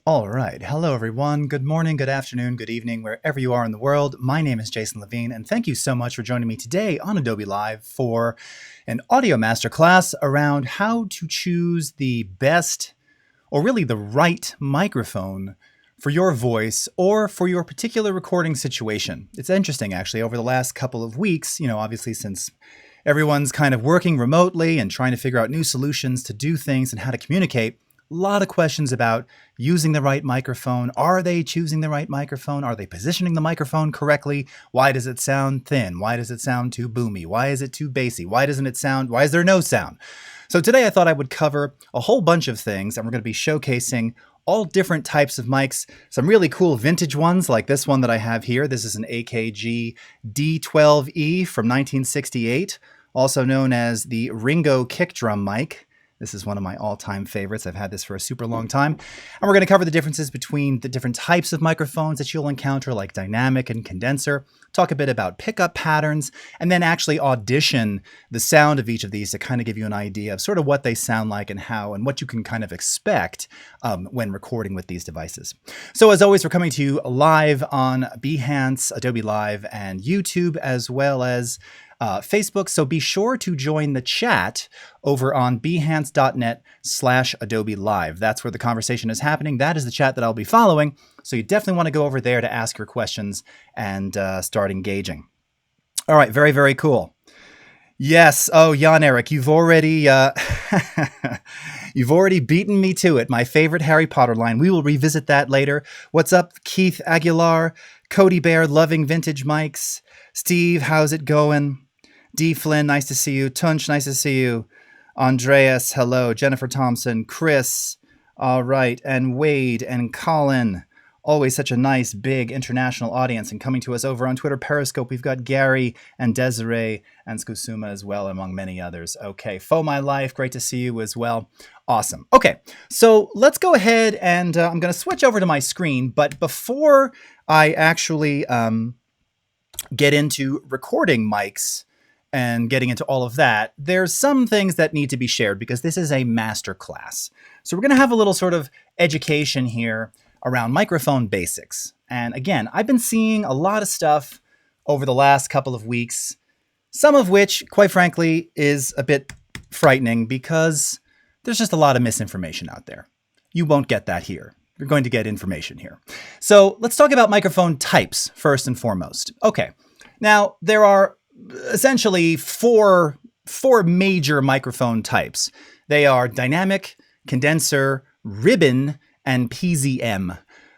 All right. Hello, everyone. Good morning, good afternoon, good evening, wherever you are in the world. My name is Jason Levine, and thank you so much for joining me today on Adobe Live for an audio masterclass around how to choose the best, or really the right microphone for your voice or for your particular recording situation. It's interesting, actually, over the last couple of weeks, obviously since everyone's kind of working remotely and trying to figure out new solutions to do things and how to communicate. A lot of questions about using the right microphone. Are they choosing the right microphone? Are they positioning the microphone correctly? Why does it sound thin? Why does it sound too boomy? Why is it too bassy? Why is there no sound? So today I thought I would cover a whole bunch of things, and we're going to be showcasing all different types of mics, some really cool vintage ones like this one that I have here. This is an AKG D12E from 1968, also known as the Ringo kick drum mic. This is one of my all-time favorites. I've had this for a super long time. And we're going to cover the differences between the different types of microphones that you'll encounter, like dynamic and condenser, talk a bit about pickup patterns, and then actually audition the sound of each of these to kind of give you an idea of sort of what they sound like and how and what you can kind of expect when recording with these devices. So as always, we're coming to you live on Behance, Adobe Live, and YouTube, as well as Facebook. So be sure to join the chat over on behance.net/Adobe Live. That's where the conversation is happening. That is the chat that I'll be following. So you definitely want to go over there to ask your questions and start engaging. All right. Very, very cool. Yes. Oh, Jan Eric, you've already you've already beaten me to it. My favorite Harry Potter line. We will revisit that later. What's up, Keith Aguilar, Cody Bear, loving vintage mics. Steve, how's it going? D. Flynn, nice to see you. Tunch, nice to see you. Andreas, hello. Jennifer Thompson, Chris, all right. And Wade and Colin. Always such a nice, big international audience. And coming to us over on Twitter Periscope, we've got Gary and Desiree and Skusuma as well, among many others. Okay, Faux My Life, great to see you as well. Awesome. Okay, so let's go ahead and I'm going to switch over to my screen. But before I actually get into recording mics and getting into all of that, there's some things that need to be shared because this is a master class. So we're going to have a little sort of education here around microphone basics. And again, I've been seeing a lot of stuff over the last couple of weeks, some of which, quite frankly, is a bit frightening because there's just a lot of misinformation out there. You won't get that here. You're going to get information here. So let's talk about microphone types first and foremost. Okay, now there are essentially four major microphone types. They are dynamic, condenser, ribbon, and PZM.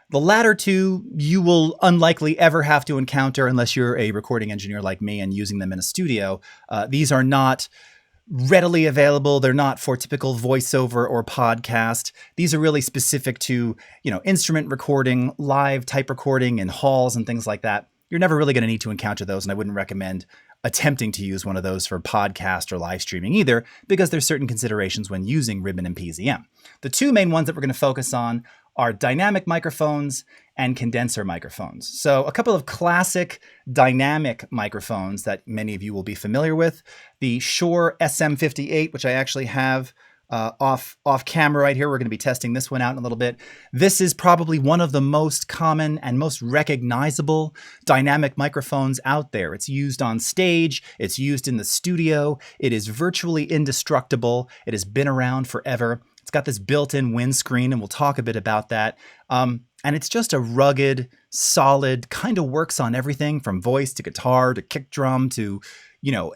The latter two you will unlikely ever have to encounter unless you're a recording engineer like me and using them in a studio. These are not readily available. They're not for typical voiceover or podcast. These are really specific to, instrument recording, live type recording in halls and things like that. You're never really going to need to encounter those, and I wouldn't recommend attempting to use one of those for podcast or live streaming either, because there's certain considerations when using ribbon and PZM. The two main ones that we're going to focus on are dynamic microphones and condenser microphones. So a couple of classic dynamic microphones that many of you will be familiar with. The Shure SM58, which I actually have off camera right here. We're going to be testing this one out in a little bit. This is probably one of the most common and most recognizable dynamic microphones out there. It's used on stage. It's used in the studio. It is virtually indestructible. It has been around forever. It's got this built-in windscreen, and we'll talk a bit about that. And it's just a rugged, solid, kind of works on everything from voice to guitar to kick drum to,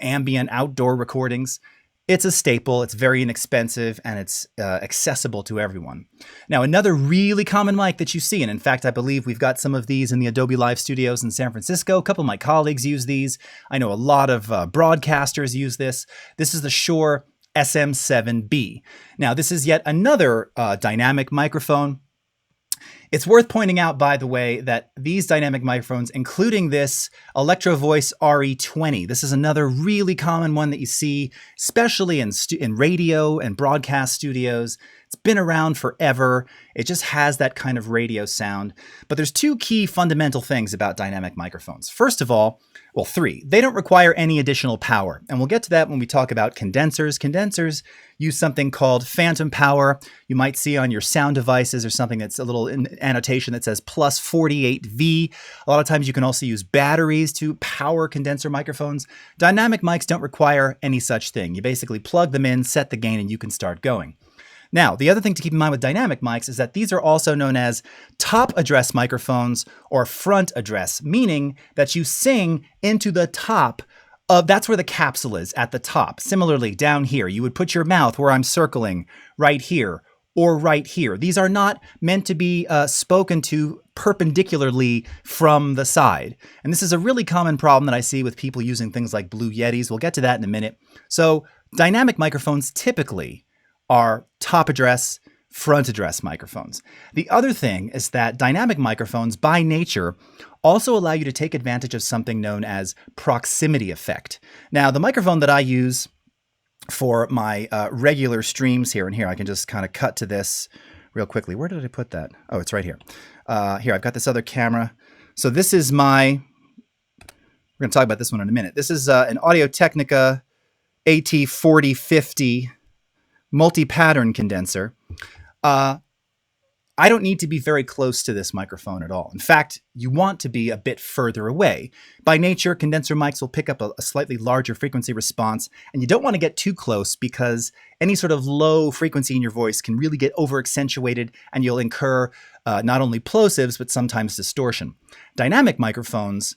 ambient outdoor recordings. It's a staple, it's very inexpensive, and it's accessible to everyone. Now, another really common mic that you see, and in fact, I believe we've got some of these in the Adobe Live studios in San Francisco. A couple of my colleagues use these. I know a lot of broadcasters use this. This is the Shure SM7B. Now, this is yet another dynamic microphone. It's worth pointing out, by the way, that these dynamic microphones, including this Electro Voice RE20, this is another really common one that you see, especially in radio and broadcast studios. It's been around forever. It just has that kind of radio sound. But there's two key fundamental things about dynamic microphones. First of all, Well, three. They don't require any additional power. And we'll get to that when we talk about condensers. Condensers use something called phantom power. You might see on your sound devices or something that's a little annotation that says plus 48V. A lot of times you can also use batteries to power condenser microphones. Dynamic mics don't require any such thing. You basically plug them in, set the gain, and you can start going. Now, the other thing to keep in mind with dynamic mics is that these are also known as top address microphones or front address, meaning that you sing into the top of, that's where the capsule is, at the top. Similarly, down here, you would put your mouth where I'm circling, right here or right here. These are not meant to be spoken to perpendicularly from the side. And this is a really common problem that I see with people using things like Blue Yetis. We'll get to that in a minute. So dynamic microphones typically are top address, front address microphones. The other thing is that dynamic microphones by nature also allow you to take advantage of something known as proximity effect. Now, the microphone that I use for my regular streams here, and here I can just kind of cut to this real quickly. Where did I put that? Oh, it's right here. Here, I've got this other camera. So this is my, we're going to talk about this one in a minute. This is an Audio-Technica AT4050 multi-pattern condenser. I don't need to be very close to this microphone at all. In fact, you want to be a bit further away. By nature, condenser mics will pick up a slightly larger frequency response, and you don't want to get too close because any sort of low frequency in your voice can really get over-accentuated and you'll incur not only plosives, but sometimes distortion. Dynamic microphones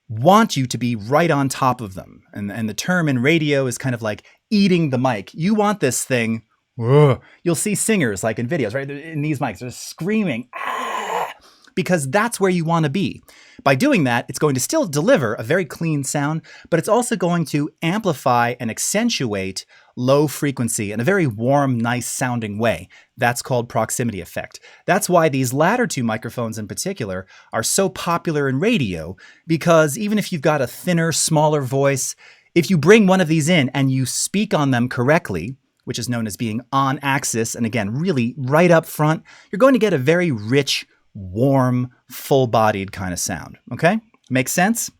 want you to be right on top of them. And the term in radio is kind of like eating the mic. You want this thing. You'll see singers like in videos, right? In these mics, they're screaming, ah, because that's where you want to be. By doing that, it's going to still deliver a very clean sound, but it's also going to amplify and accentuate low frequency in a very warm, nice sounding way. That's called proximity effect. That's why these latter two microphones in particular are so popular in radio, because even if you've got a thinner, smaller voice, if you bring one of these in and you speak on them correctly, which is known as being on axis, and again, really right up front, you're going to get a very rich, warm, full-bodied kind of sound, okay? Makes sense?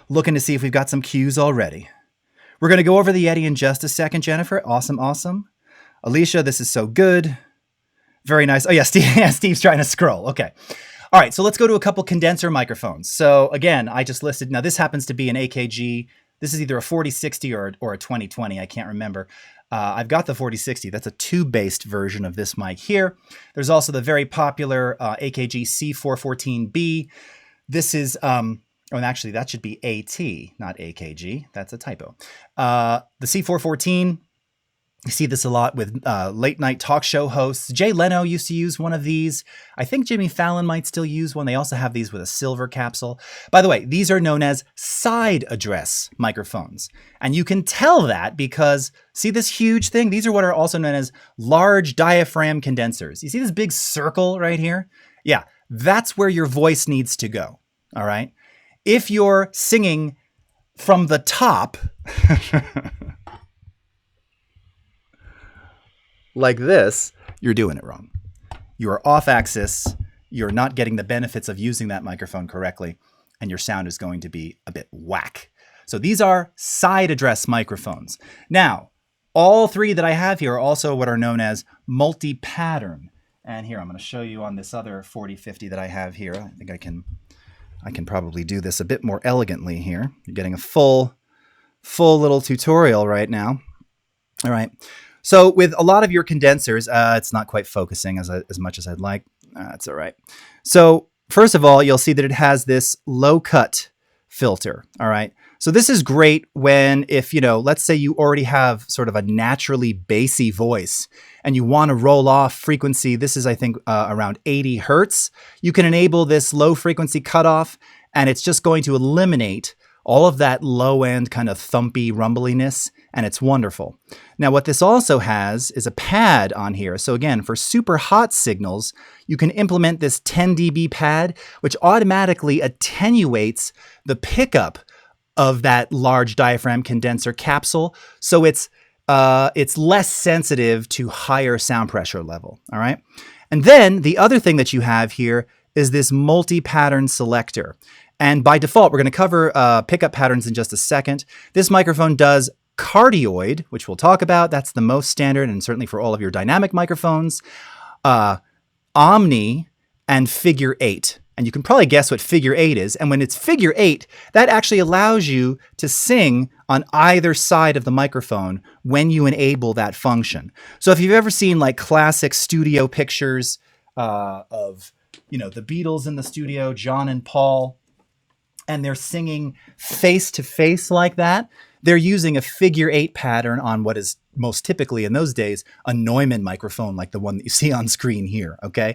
Looking to see if we've got some cues already. We're going to go over the Yeti in just a second, Jennifer. Awesome, awesome. Alicia, this is so good. Very nice. Oh yeah, Steve's trying to scroll. Okay. All right, so let's go to a couple condenser microphones. So again, I just listed, now this happens to be an AKG. This is either a 4060 or a 2020, I can't remember. I've got the 4060. That's a tube-based version of this mic here. There's also the very popular AKG C414B. This is, oh, and actually that should be AT, not AKG. That's a typo. The C414, you see this a lot with late night talk show hosts. Jay Leno used to use one of these. I think Jimmy Fallon might still use one. They also have these with a silver capsule. By the way, these are known as side address microphones. And you can tell that because, see this huge thing? These are what are also known as large diaphragm condensers. You see this big circle right here? Yeah, that's where your voice needs to go, all right? If you're singing from the top, like this, you're doing it wrong. You are off axis, you're not getting the benefits of using that microphone correctly, and your sound is going to be a bit whack. So these are side address microphones. Now, all three that I have here are also what are known as multi-pattern. And here, I'm going to show you on this other 4050 that I have here. I think I can probably do this a bit more elegantly here. You're getting a full little tutorial right now. All right. So with a lot of your condensers, it's not quite focusing as much as I'd like. That's all right. So first of all, you'll see that it has this low cut filter. All right. So this is great when, if, let's say you already have sort of a naturally bassy voice and you want to roll off frequency. This is, I think, around 80 Hertz. You can enable this low frequency cutoff, and it's just going to eliminate all of that low end kind of thumpy rumbliness, and it's wonderful. Now, what this also has is a pad on here. So again, for super hot signals, you can implement this 10 dB pad, which automatically attenuates the pickup of that large diaphragm condenser capsule. So it's less sensitive to higher sound pressure level. All right. And then the other thing that you have here is this multi-pattern selector. And by default, we're going to cover pickup patterns in just a second. This microphone does cardioid, which we'll talk about. That's the most standard, and certainly for all of your dynamic microphones. Omni and figure 8. And you can probably guess what figure 8 is. And when it's figure 8, that actually allows you to sing on either side of the microphone when you enable that function. So if you've ever seen like classic studio pictures of, you know, the Beatles in the studio, John and Paul, and they're singing face to face like that, they're using a figure 8 pattern on what is most typically in those days a Neumann microphone, like the one that you see on screen here. Okay,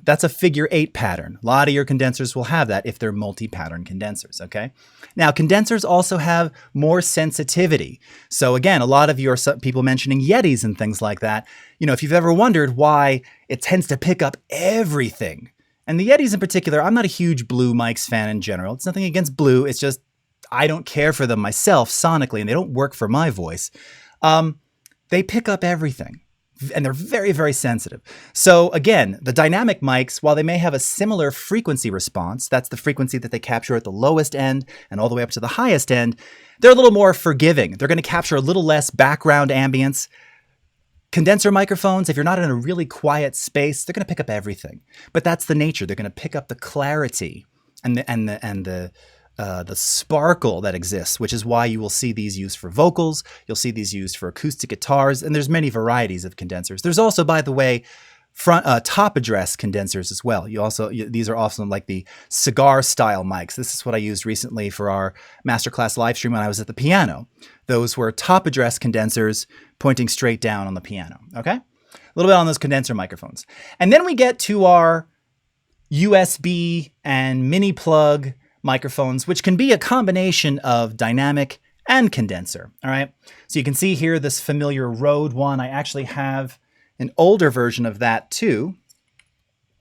that's a figure 8 pattern. A lot of your condensers will have that if they're multi-pattern condensers. Okay, now condensers also have more sensitivity. So again, a lot of your people mentioning Yetis and things like that. You know, if you've ever wondered why it tends to pick up everything, and the Yetis in particular, I'm not a huge Blue mics fan in general. It's nothing against Blue. It's just I don't care for them myself sonically, and they don't work for my voice. They pick up everything, and they're very, very sensitive. So again, the dynamic mics, while they may have a similar frequency response, that's the frequency that they capture at the lowest end and all the way up to the highest end, they're a little more forgiving. They're going to capture a little less background ambience. Condenser microphones, if you're not in a really quiet space, they're going to pick up everything. But that's the nature. They're going to pick up the clarity and the sparkle that exists, which is why you will see these used for vocals. You'll see these used for acoustic guitars, and there's many varieties of condensers. There's also, by the way, top address condensers as well. These are also like the cigar style mics. This is what I used recently for our Masterclass live stream when I was at the piano. Those were top address condensers pointing straight down on the piano. Okay, a little bit on those condenser microphones, and then we get to our USB and mini plug microphones, which can be a combination of dynamic and condenser. All right, so you can see here this familiar Rode one. I actually have an older version of that too.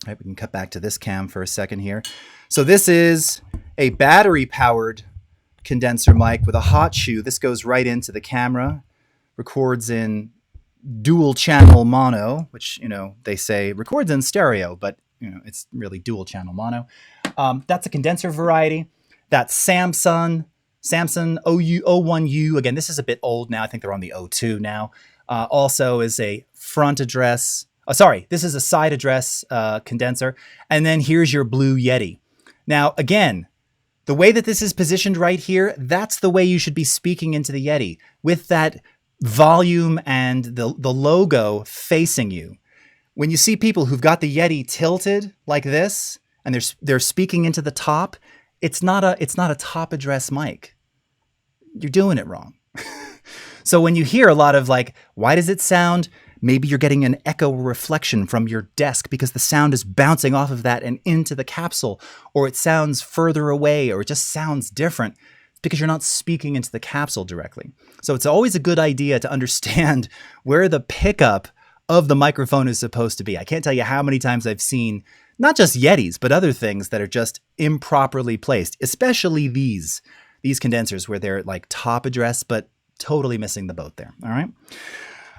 All right, we can cut back to this cam for a second here. So this is a battery powered condenser mic with a hot shoe. This goes right into the camera, records in dual channel mono, which, you know, they say records in stereo, but you know, it's really dual channel mono. That's a condenser variety. That's Samsung O1U. Again, this is a bit old now. I think they're on the O2 now. Also is a front address. This is a side address condenser. And then here's your Blue Yeti. Now, again, the way that this is positioned right here, that's the way you should be speaking into the Yeti, with that volume and the logo facing you. When you see people who've got the Yeti tilted like this, and they're speaking into the top, it's not a top address mic. You're doing it wrong. So when you hear a lot of like, why does it sound? Maybe you're getting an echo reflection from your desk because the sound is bouncing off of that and into the capsule, or it sounds further away, or it just sounds different. It's because you're not speaking into the capsule directly. So it's always a good idea to understand where the pickup of the microphone is supposed to be. I can't tell you how many times I've seen not just Yetis, but other things that are just improperly placed, especially these condensers where they're like top address, but totally missing the boat there. All right.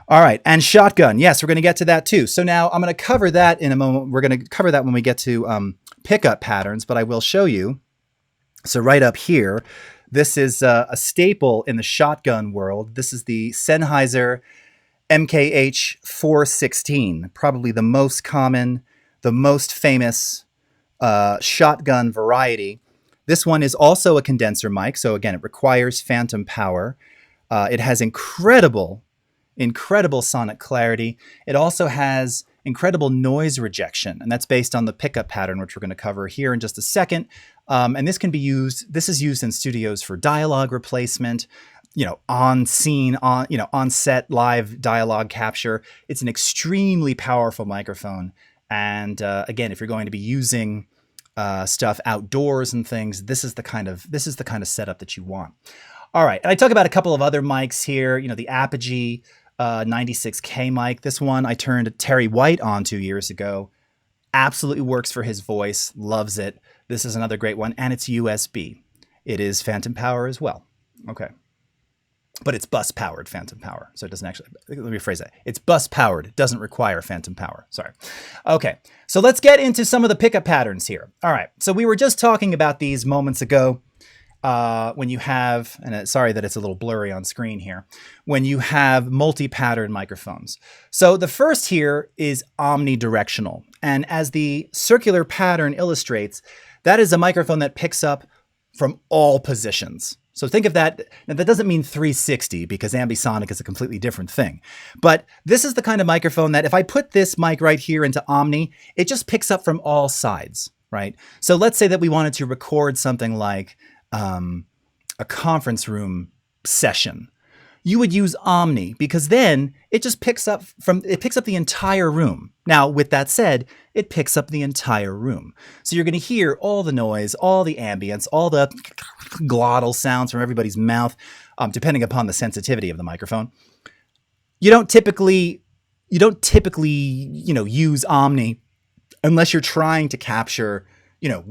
All right. And shotgun. Yes, we're going to get to that too. So now I'm going to cover that in a moment. We're going to cover that when we get to pickup patterns, but I will show you. So right up here, this is a staple in the shotgun world. This is the Sennheiser MKH 416, probably the most common, the most famous shotgun variety. This one is also a condenser mic. So again, it requires phantom power. It has incredible sonic clarity. It also has incredible noise rejection, and that's based on the pickup pattern, which we're going to cover here in just a second. And this is used in studios for dialogue replacement, on scene, on set live dialogue capture. It's an extremely powerful microphone. And again, if you're going to be using stuff outdoors and things, this is the kind of setup that you want. All right, and I talk about a couple of other mics here. The Apogee 96K mic. This one I turned Terry White on 2 years ago. Absolutely works for his voice. Loves it. This is another great one, and it's USB. It is phantom power as well. Okay. but it's bus powered phantom power. So it doesn't actually, let me rephrase that. It's bus powered. It doesn't require phantom power. Sorry. Okay. So let's get into some of the pickup patterns here. All right. So we were just talking about these moments ago. When you have, and sorry that it's a little blurry on screen here, when you have multi-pattern microphones. So the first here is omnidirectional. And as the circular pattern illustrates, that is a microphone that picks up from all positions. So think of that. Now that doesn't mean 360 because ambisonic is a completely different thing. But this is the kind of microphone that if I put this mic right here into Omni, it just picks up from all sides, right? So let's say that we wanted to record something like a conference room session. You would use Omni because then it just picks up the entire room. Now, with that said, it picks up the entire room. So you're going to hear all the noise, all the ambience, all the glottal sounds from everybody's mouth, depending upon the sensitivity of the microphone. You don't typically, use Omni unless you're trying to capture,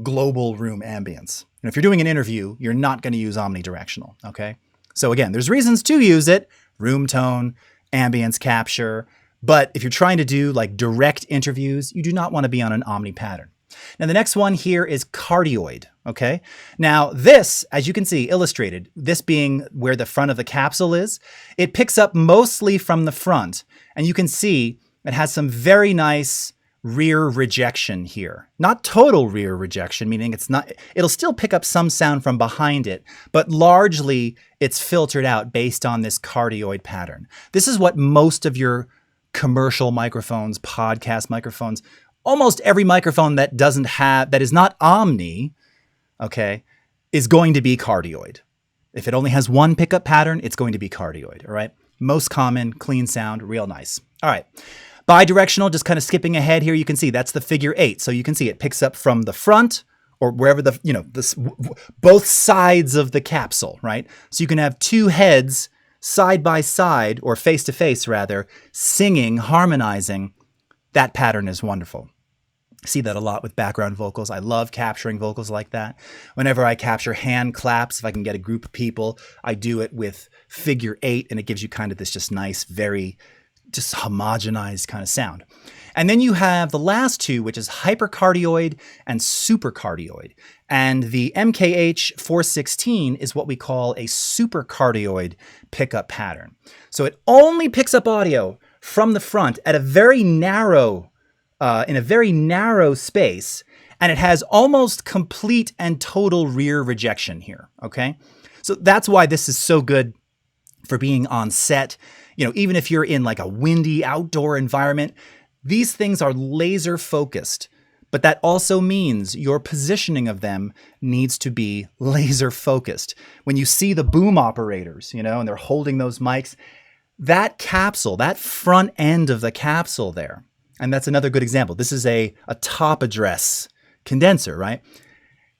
global room ambience. And if you're doing an interview, you're not going to use omnidirectional, okay? So again, there's reasons to use it, room tone, ambience capture, but if you're trying to do like direct interviews, you do not want to be on an omni pattern. Now the next one here is cardioid, okay? Now this, as you can see illustrated, this being where the front of the capsule is, it picks up mostly from the front, and you can see it has some very nice rear rejection here. Not total rear rejection, meaning it'll still pick up some sound from behind it, but largely it's filtered out based on this cardioid pattern. This is what most of your commercial microphones, podcast microphones, almost every microphone that is not Omni, okay, is going to be cardioid. If it only has one pickup pattern, it's going to be cardioid, all right? Most common, clean sound, real nice. All right. Bidirectional, just kind of skipping ahead here, you can see that's the figure 8. So you can see it picks up from the front or wherever both sides of the capsule, right? So you can have two heads side by side, or face to face rather, singing, harmonizing. That pattern is wonderful. I see that a lot with background vocals. I love capturing vocals like that. Whenever I capture hand claps, if I can get a group of people, I do it with figure 8, and it gives you kind of this just nice, very just homogenized kind of sound. And then you have the last two, which is hypercardioid and supercardioid. And the MKH 416 is what we call a supercardioid pickup pattern. So it only picks up audio from the front at a very narrow, in a very narrow space, and it has almost complete and total rear rejection here, okay? So that's why this is so good for being on set. Even if you're in like a windy outdoor environment, these things are laser focused, but that also means your positioning of them needs to be laser focused. When you see the boom operators, and they're holding those mics, that capsule, that front end of the capsule there, and that's another good example. This is a top address condenser, right?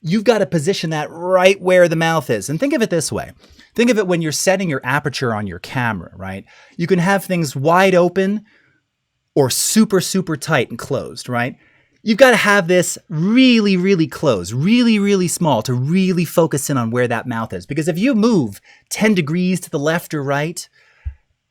You've got to position that right where the mouth is. And think of it this way. Think of it when you're setting your aperture on your camera, right? You can have things wide open or super, super tight and closed, right? You've got to have this really, really close, really, really small to really focus in on where that mouth is. Because if you move 10 degrees to the left or right,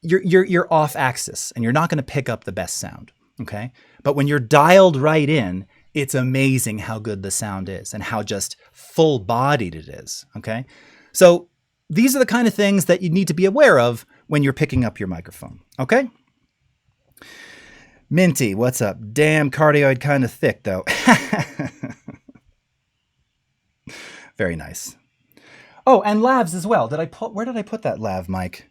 you're off axis and you're not going to pick up the best sound, okay? But when you're dialed right in, it's amazing how good the sound is and how just full-bodied it is, okay? So these are the kind of things that you need to be aware of when you're picking up your microphone, okay? Minty, what's up? Damn, cardioid kind of thick, though. Very nice. Oh, and lavs as well. Where did I put that lav mic?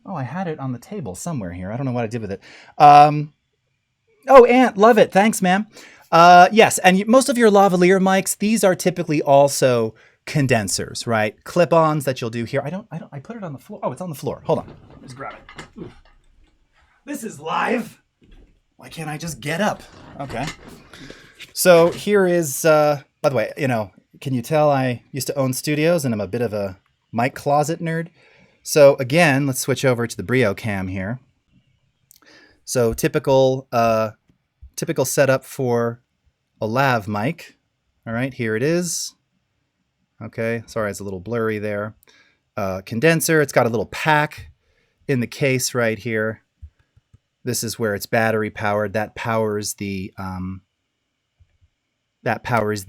Oh, I had it on the table somewhere here. I don't know what I did with it. Oh, Ant, love it. Thanks, ma'am. Yes, and most of your lavalier mics, these are typically also condensers, right? Clip-ons that you'll do here. I put it on the floor. Oh, it's on the floor. Hold on. Just grab it. Ooh. This is live. Why can't I just get up? Okay. So here is, by the way, can you tell I used to own studios and I'm a bit of a mic closet nerd? So again, let's switch over to the Brio cam here. So typical setup for a lav mic. All right, here it is. Okay, sorry, it's a little blurry there. condenser. It's got a little pack in the case right here. This is where it's battery powered. That powers the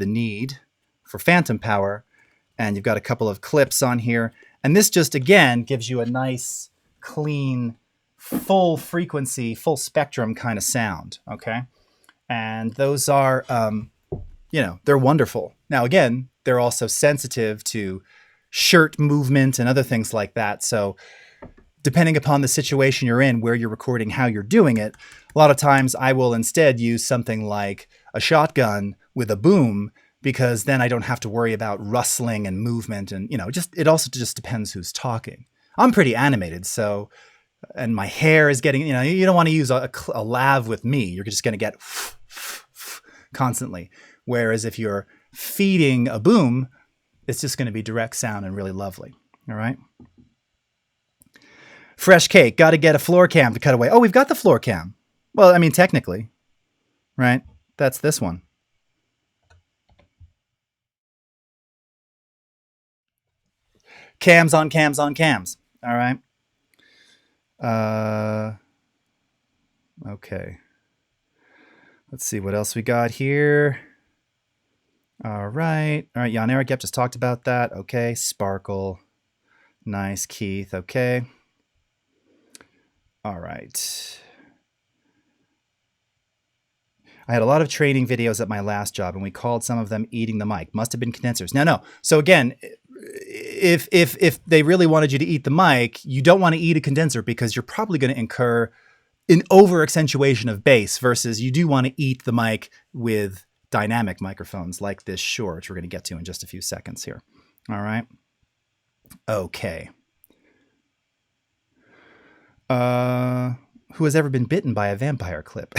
need for phantom power. And you've got a couple of clips on here. And this just, again, gives you a nice, clean, full frequency, full spectrum kind of sound, okay? And those are, they're wonderful. Now, again, they're also sensitive to shirt movement and other things like that. So depending upon the situation you're in, where you're recording, how you're doing it, a lot of times I will instead use something like a shotgun with a boom, because then I don't have to worry about rustling and movement. And, it also just depends who's talking. I'm pretty animated, so, and my hair is getting, you don't want to use a lav with me. You're just going to get constantly. Whereas if you're feeding a boom, it's just going to be direct sound and really lovely. All right. Fresh cake. Got to get a floor cam to cut away. Oh, we've got the floor cam. Well, I mean, technically, right? That's this one. Cams on cams on cams. All right. Okay. Let's see what else we got here. All right. Jan Erik, yep, just talked about that. Okay. Sparkle. Nice, Keith. Okay. All right. I had a lot of training videos at my last job, and we called some of them eating the mic. Must have been condensers. No. So again, if they really wanted you to eat the mic, you don't want to eat a condenser, because you're probably going to incur an over accentuation of bass, versus you do want to eat the mic with dynamic microphones like this Shure, which we're going to get to in just a few seconds here. All right. Okay. Who has ever been bitten by a vampire clip?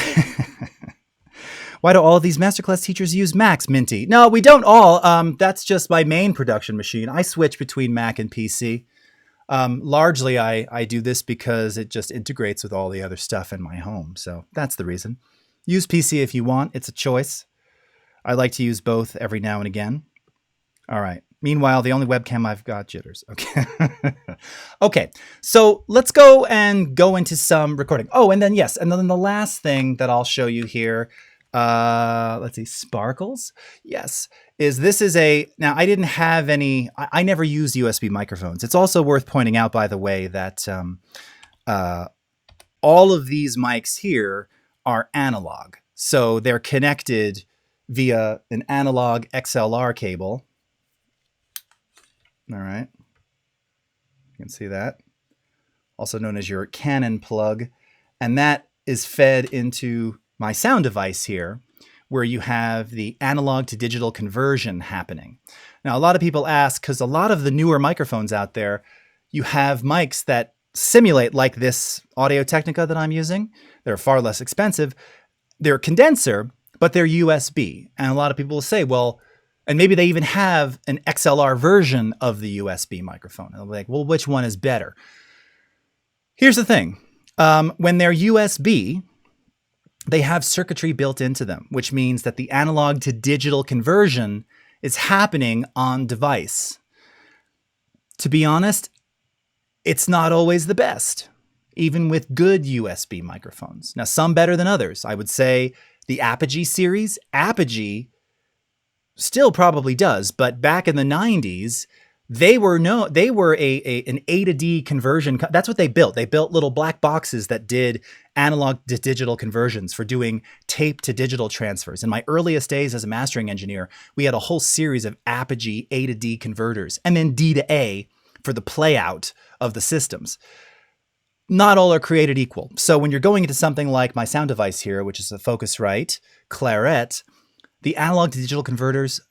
Why do all of these Masterclass teachers use Macs, Minty? No, we don't all. That's just my main production machine. I switch between Mac and PC. Largely, I do this because it just integrates with all the other stuff in my home. So that's the reason. Use PC if you want. It's a choice. I like to use both every now and again. All right. Meanwhile, the only webcam I've got jitters. Okay. Okay. So let's go into some recording. Oh, and then yes. And then the last thing that I'll show you here, let's see, sparkles. Yes. Now I didn't have any, I never used USB microphones. It's also worth pointing out, by the way, that all of these mics here are analog. So they're connected via an analog XLR cable. All right. You can see that. Also known as your Canon plug. And that is fed into my sound device here, where you have the analog to digital conversion happening. Now, a lot of people ask, because a lot of the newer microphones out there, you have mics that simulate like this Audio-Technica that I'm using. They're far less expensive. They're condenser, but they're USB. And a lot of people will say, well, and maybe they even have an XLR version of the USB microphone. And they'll be like, well, which one is better? Here's the thing. When they're USB, they have circuitry built into them, which means that the analog to digital conversion is happening on device. To be honest, it's not always the best, even with good USB microphones. Now, some better than others. I would say the Apogee series, Apogee still probably does, but back in the 90s, they were an A to D conversion. That's what they built. They built little black boxes that did analog to digital conversions for doing tape to digital transfers. In my earliest days as a mastering engineer, we had a whole series of Apogee A to D converters, and then D to A for the play out of the systems. Not all are created equal. So when you're going into something like my sound device here, which is a Focusrite Claret, the analog to digital converters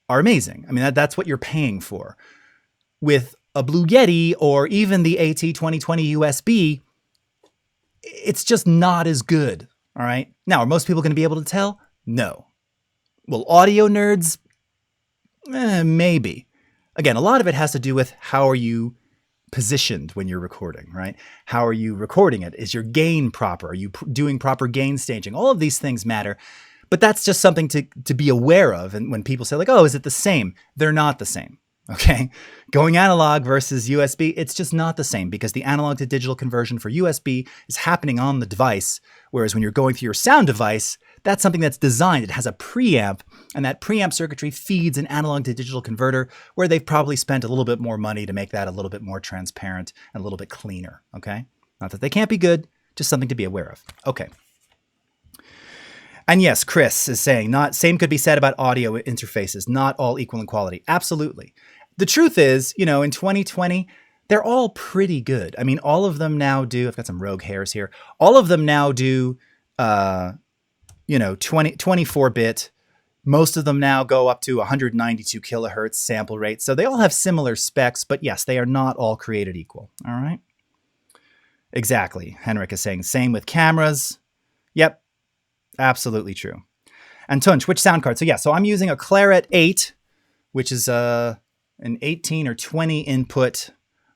are amazing. I mean, that's what you're paying for. With a Blue Yeti or even the AT2020 USB, it's just not as good. All right. Now, are most people going to be able to tell? No. Well, audio nerds, maybe. Again, a lot of it has to do with how are you positioned when you're recording, right? How are you recording it? Is your gain proper? Are you doing proper gain staging? All of these things matter. But that's just something to be aware of. And when people say like, oh, is it the same? They're not the same. okay? Going analog versus USB, it's just not the same because the analog to digital conversion for USB is happening on the device, whereas when you're going through your sound device, that's something that's designed. It has a preamp, and that preamp circuitry feeds an analog to digital converter where they've probably spent a little bit more money to make that a little bit more transparent and a little bit cleaner, okay? Not that they can't be good, just something to be aware of. Okay. And yes, Chris is saying, same could be said about audio interfaces, not all equal in quality. Absolutely. The truth is, you know, in 2020, they're all pretty good. I mean, all of them now do, I've got some rogue hairs here. All of them now do, 24-bit. Most of them now go up to 192 kilohertz sample rate. So they all have similar specs, but yes, they are not all created equal. All right. Exactly. Henrik is saying same with cameras. Yep. Absolutely true. And Tunch, which sound card? So yeah, so I'm using a Claret 8, which is an 18 or 20 input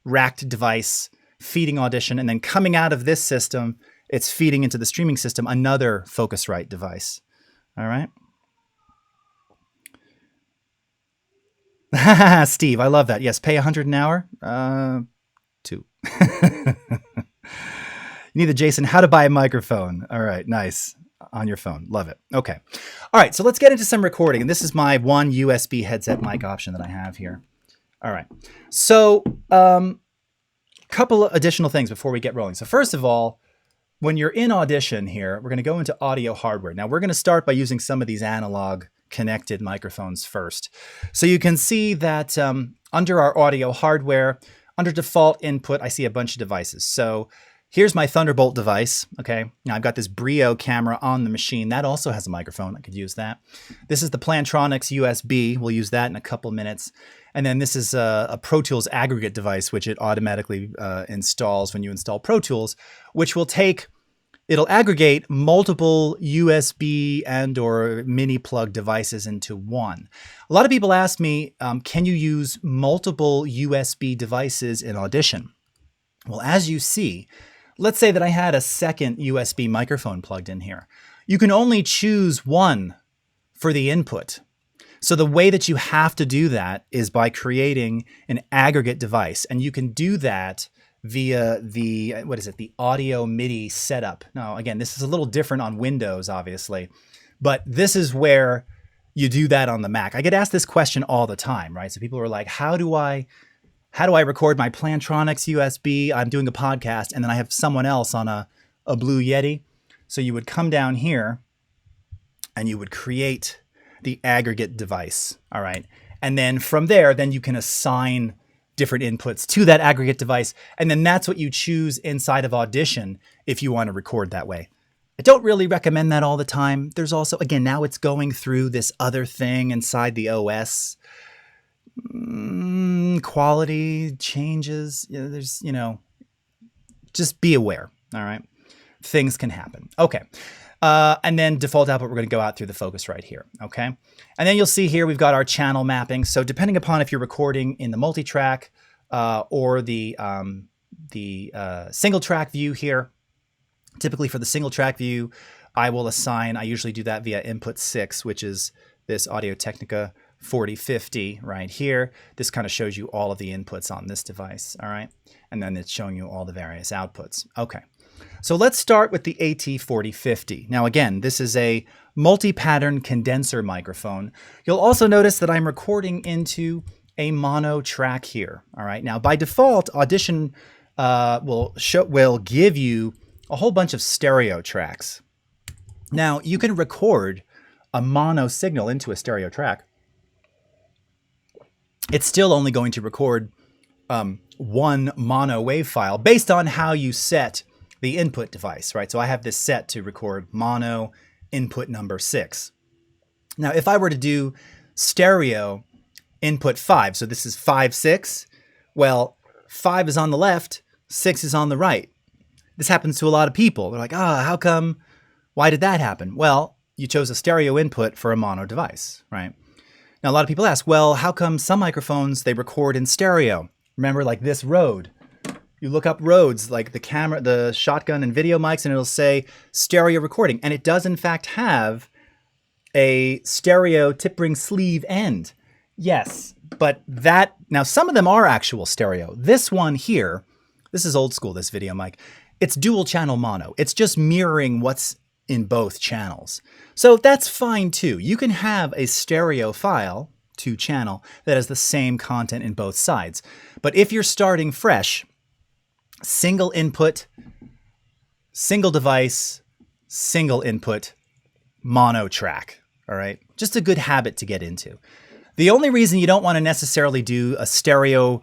racked device feeding Audition. And then coming out of this system, it's feeding into the streaming system another Focusrite device. All right. Steve, I love that. Yes, pay $100 an hour. 2. Neither Jason, how to buy a microphone. All right, nice. On your phone. Love it. Okay. All right, so let's get into some recording. And this is my one USB headset mic option that I have here. All right. So couple of additional things before we get rolling. So first of all, when you're in Audition here, we're going to go into audio hardware. Now we're going to start by using some of these analog connected microphones first. So you can see that under our audio hardware, under default input, I see a bunch of devices. So here's my Thunderbolt device, okay? Now I've got this Brio camera on the machine. That also has a microphone. I could use that. This is the Plantronics USB. We'll use that in a couple minutes. And then this is a Pro Tools aggregate device, which it automatically installs when you install Pro Tools, which will it'll aggregate multiple USB and or mini plug devices into one. A lot of people ask me, can you use multiple USB devices in Audition? Well, as you see, let's say that I had a second USB microphone plugged in here. You can only choose one for the input. So the way that you have to do that is by creating an aggregate device. And you can do that via the audio MIDI setup. Now, again, this is a little different on Windows, obviously, but this is where you do that on the Mac. I get asked this question all the time, right? So people are like, how do I record my Plantronics USB? I'm doing a podcast and then I have someone else on a Blue Yeti. So you would come down here and you would create the aggregate device. All right. And then from there, then you can assign different inputs to that aggregate device. And then that's what you choose inside of Audition if you want to record that way. I don't really recommend that all the time. There's also, again, now it's going through this other thing inside the OS. Quality changes. There's, just be aware. All right. Things can happen. Okay. And then default output, we're going to go out through the Focusrite here. Okay. And then you'll see here, we've got our channel mapping. So depending upon if you're recording in the multi-track or the single track view here, typically for the single track view, I usually do that via input 6, which is this Audio-Technica 4050 right here. This kind of shows you all of the inputs on this device. All right. And then it's showing you all the various outputs. Okay. So let's start with the AT4050. Now, again, this is a multi-pattern condenser microphone. You'll also notice that I'm recording into a mono track here. All right. Now, by default, Audition will give you a whole bunch of stereo tracks. Now, you can record a mono signal into a stereo track. It's still only going to record one mono wave file based on how you set the input device, right? So I have this set to record mono input number 6. Now, if I were to do stereo input 5, so this is 5, 6, well, 5 is on the left, 6 is on the right. This happens to a lot of people. They're like, how come? Why did that happen? Well, you chose a stereo input for a mono device, right? Now, a lot of people ask, well, how come some microphones, they record in stereo? Remember, like this Rode. You look up Rodes, like the camera, the shotgun and video mics, and it'll say stereo recording. And it does, in fact, have a stereo tip ring sleeve end. Yes, But that, now some of them are actual stereo. This one here, this is old school, this video mic. It's dual channel mono. It's just mirroring what's in both channels. So that's fine too. You can have a stereo file, 2-channel, that has the same content in both sides. But if you're starting fresh, single input, single device, single input, mono track, all right? Just a good habit to get into. The only reason you don't want to necessarily do a stereo,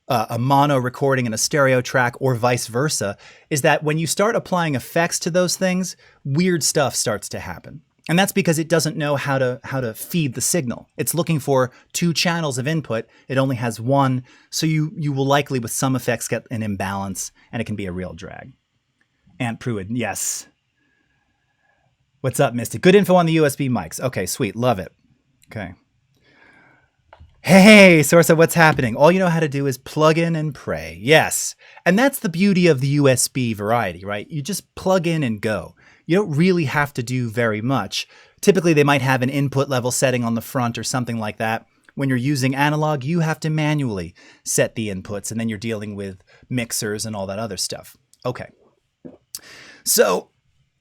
a mono recording and a stereo track or vice versa is that when you start applying effects to those things, weird stuff starts to happen. And that's because it doesn't know how to feed the signal. It's looking for 2 channels of input. It only has 1. So you will likely with some effects get an imbalance and it can be a real drag. Aunt Pruitt, yes. What's up, Mystic? Good info on the USB mics. Okay, sweet. Love it. Okay. Hey, Sorsa, what's happening? All you know how to do is plug in and pray. Yes. And that's the beauty of the USB variety, right? You just plug in and go. You don't really have to do very much. Typically, they might have an input level setting on the front or something like that. When you're using analog, you have to manually set the inputs, and then you're dealing with mixers and all that other stuff. Okay. So,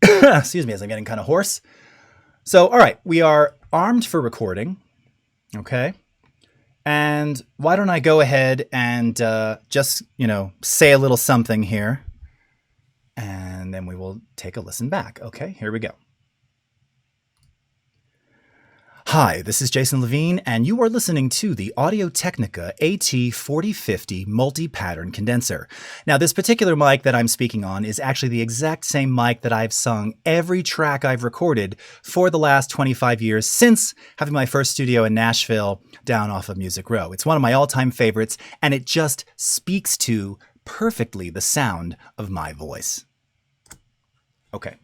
excuse me as I'm getting kind of hoarse. So, all right, we are armed for recording. Okay. And why don't I go ahead and just, say a little something here. And then we will take a listen back. Okay, here we go. Hi, this is Jason Levine, and you are listening to the Audio-Technica AT4050 multi-pattern condenser. Now, this particular mic that I'm speaking on is actually the exact same mic that I've sung every track I've recorded for the last 25 years since having my first studio in Nashville down off of Music Row. It's one of my all-time favorites, and it just speaks to perfectly the sound of my voice. Okay,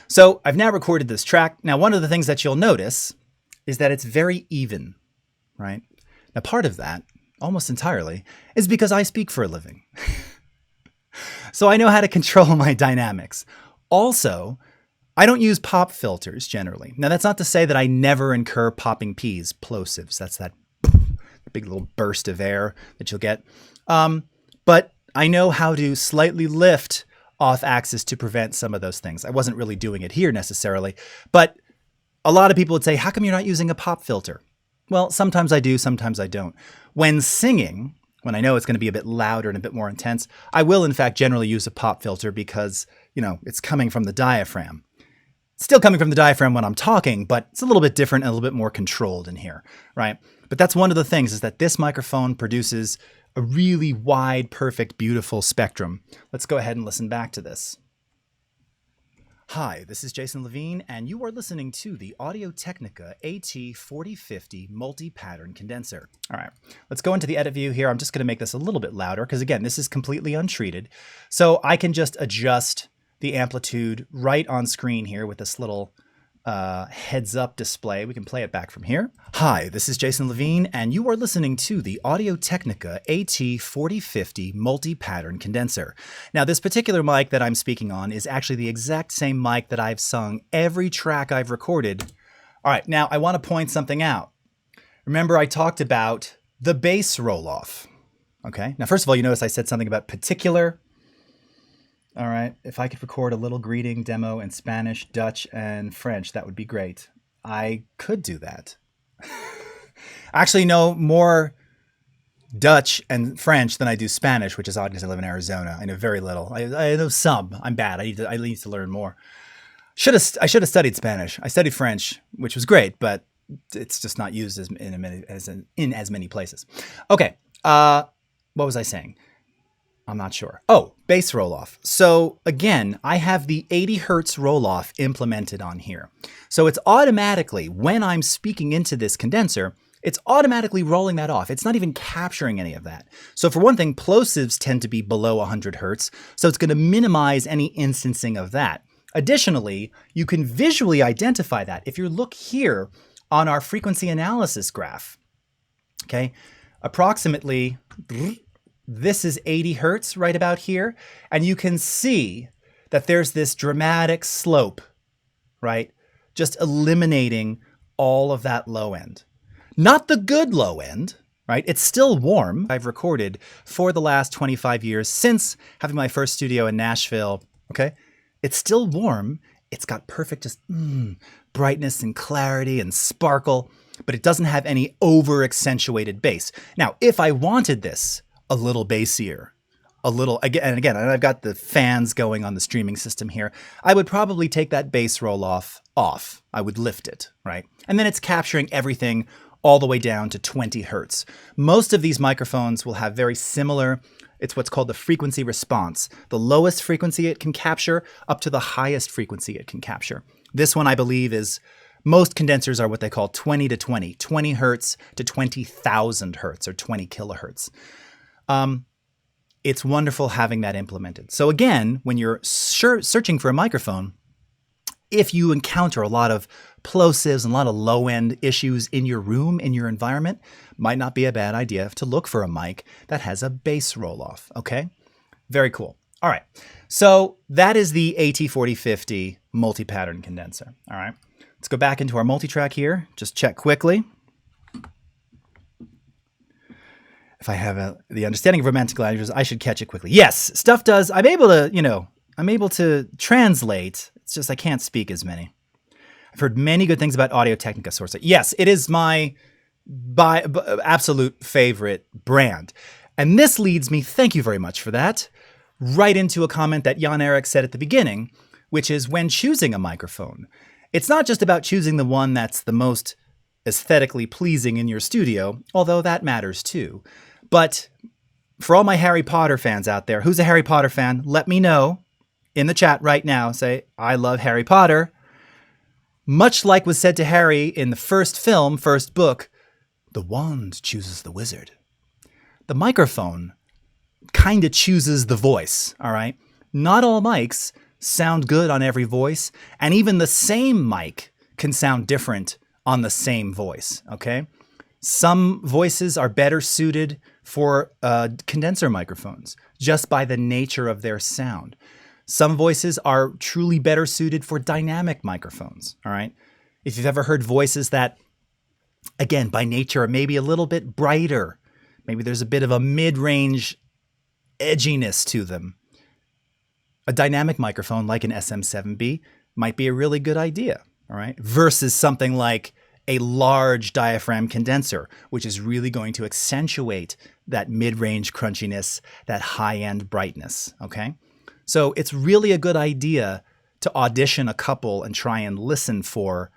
so I've now recorded this track. Now, one of the things that you'll notice is that it's very even, right? Now, part of that, almost entirely, is because I speak for a living. So I know how to control my dynamics. Also, I don't use pop filters generally. Now, that's not to say that I never incur popping Ps, plosives. That's that big little burst of air that you'll get. But I know how to slightly lift off axis to prevent some of those things. I wasn't really doing it here necessarily, but a lot of people would say, how come you're not using a pop filter? Well, sometimes I do, sometimes I don't. When singing, when I know it's going to be a bit louder and a bit more intense, I will in fact generally use a pop filter because, it's coming from the diaphragm. It's still coming from the diaphragm when I'm talking, but it's a little bit different and a little bit more controlled in here, right? But that's one of the things is that this microphone produces a really wide, perfect, beautiful spectrum. Let's go ahead and listen back to this. Hi, this is Jason Levine, and you are listening to the Audio-Technica AT4050 multi-pattern condenser. All right, let's go into the edit view here. I'm just going to make this a little bit louder because, again, this is completely untreated. So I can just adjust the amplitude right on screen here with this little heads-up display. We can play it back from here. Hi, this is Jason Levine, and you are listening to the Audio-Technica AT4050 multi-pattern condenser. Now, this particular mic that I'm speaking on is actually the exact same mic that I've sung every track I've recorded. All right, now I want to point something out. Remember, I talked about the bass roll-off. Okay, now first of all, you notice I said something about particular. All right, if I could record a little greeting demo in Spanish, Dutch, and French, that would be great. I could do that. I actually know more Dutch and French than I do Spanish, which is odd because I live in Arizona. I know very little. I know some. I'm bad. I need to learn more. I should have studied Spanish. I studied French, which was great, but it's just not used in as many places. Okay, what was I saying? I'm not sure. Oh, bass roll-off. So again, I have the 80 hertz roll-off implemented on here. So it's automatically, when I'm speaking into this condenser, it's automatically rolling that off. It's not even capturing any of that. So for one thing, plosives tend to be below 100 hertz, so it's going to minimize any instancing of that. Additionally, you can visually identify that. If you look here on our frequency analysis graph, okay, approximately this is 80 hertz right about here. And you can see that there's this dramatic slope, right? Just eliminating all of that low end. Not the good low end, right? It's still warm. I've recorded for the last 25 years since having my first studio in Nashville, okay? It's still warm. It's got perfect just brightness and clarity and sparkle, but it doesn't have any over-accentuated bass. Now, if I wanted this a little bassier, and I've got the fans going on the streaming system here, I would probably take that bass roll off. I would lift it, right? And then it's capturing everything all the way down to 20 hertz. Most of these microphones will have very similar, it's what's called the frequency response. The lowest frequency it can capture up to the highest frequency it can capture. This one, I believe, most condensers are what they call 20 to 20, 20 hertz to 20,000 hertz or 20 kilohertz. It's wonderful having that implemented. So again, when you're searching for a microphone, if you encounter a lot of plosives and a lot of low-end issues in your room, in your environment, might not be a bad idea to look for a mic that has a bass roll-off, okay? Very cool. All right, so that is the AT4050 multi-pattern condenser, all right? Let's go back into our multi-track here, just check quickly. If I have the understanding of romantic languages, I should catch it quickly. Yes, stuff does. I'm able to translate. It's just I can't speak as many. I've heard many good things about Audio Technica Source. Yes, it is my absolute favorite brand. And this leads me, thank you very much for that, right into a comment that Jan Erik said at the beginning, which is when choosing a microphone, it's not just about choosing the one that's the most aesthetically pleasing in your studio, although that matters too. But for all my Harry Potter fans out there, who's a Harry Potter fan? Let me know in the chat right now. Say, I love Harry Potter. Much like was said to Harry in the first film, first book, the wand chooses the wizard. The microphone kind of chooses the voice, all right? Not all mics sound good on every voice, and even the same mic can sound different on the same voice, okay? Some voices are better suited for condenser microphones just by the nature of their sound. Some voices are truly better suited for dynamic microphones, all right? If you've ever heard voices that, again, by nature are maybe a little bit brighter, maybe there's a bit of a mid-range edginess to them, a dynamic microphone like an SM7B might be a really good idea, all right? Versus something like a large diaphragm condenser, which is really going to accentuate that mid-range crunchiness, that high-end brightness, okay? So it's really a good idea to audition a couple and try and listen for,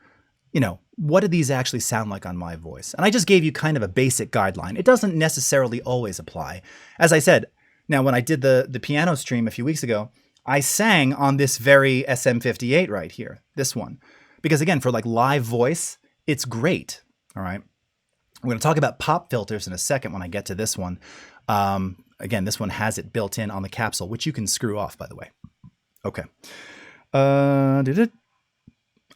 what do these actually sound like on my voice? And I just gave you kind of a basic guideline. It doesn't necessarily always apply. As I said, now when I did the piano stream a few weeks ago, I sang on this very SM58 right here, this one. Because again, for like live voice, it's great, all right? We're going to talk about pop filters in a second when I get to this one. Again, this one has it built in on the capsule, which you can screw off, by the way. Okay. Did it?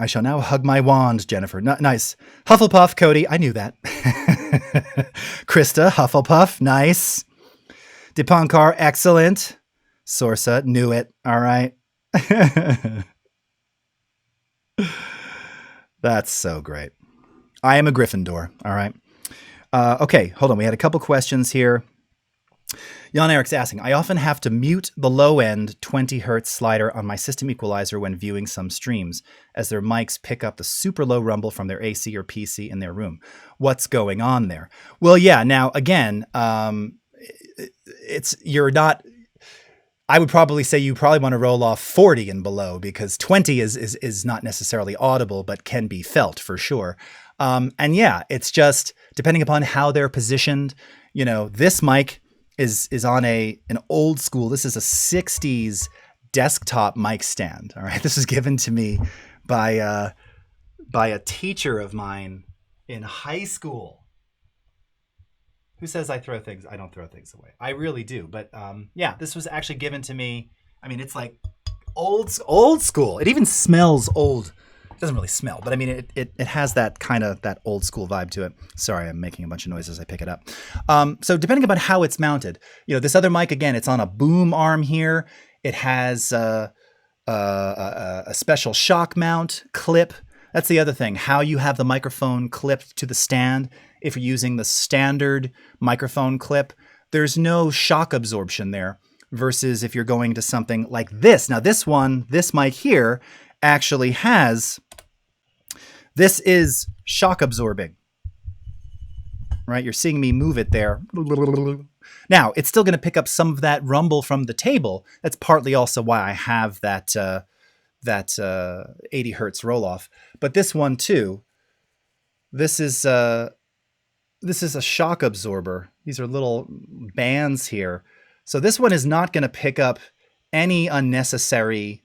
I shall now hug my wand, Jennifer. Nice. Hufflepuff, Cody. I knew that. Krista, Hufflepuff. Nice. Dipankar, excellent. Sorsa, knew it. All right. That's so great. I am a Gryffindor. All right. Okay, hold on. We had a couple questions here. Jan Erik's asking, I often have to mute the low-end 20 hertz slider on my system equalizer when viewing some streams, as their mics pick up the super low rumble from their AC or PC in their room. What's going on there? Well, yeah, now, again, you're not... I would probably say you probably want to roll off 40 and below, because 20 is not necessarily audible, but can be felt for sure. And yeah, it's just depending upon how they're positioned. This mic is on an old school. This is a 60s desktop mic stand. All right, this was given to me by a teacher of mine in high school. Who says I throw things? I don't throw things away. I really do. But yeah, this was actually given to me. I mean, it's like old school. It even smells old. It doesn't really smell, but I mean, it has that kind of that old school vibe to it. Sorry, I'm making a bunch of noise as I pick it up. So depending upon how it's mounted, this other mic, again, it's on a boom arm here. It has a special shock mount clip That's the other thing, how you have the microphone clipped to the stand. If you're using the standard microphone clip, there's no shock absorption there, versus if you're going to something like this. Now this mic here actually has, this is shock absorbing, right? You're seeing me move it there. Now, it's still going to pick up some of that rumble from the table. That's partly also why I have that 80 hertz roll off. But this one too, this is a shock absorber. These are little bands here. So this one is not going to pick up any unnecessary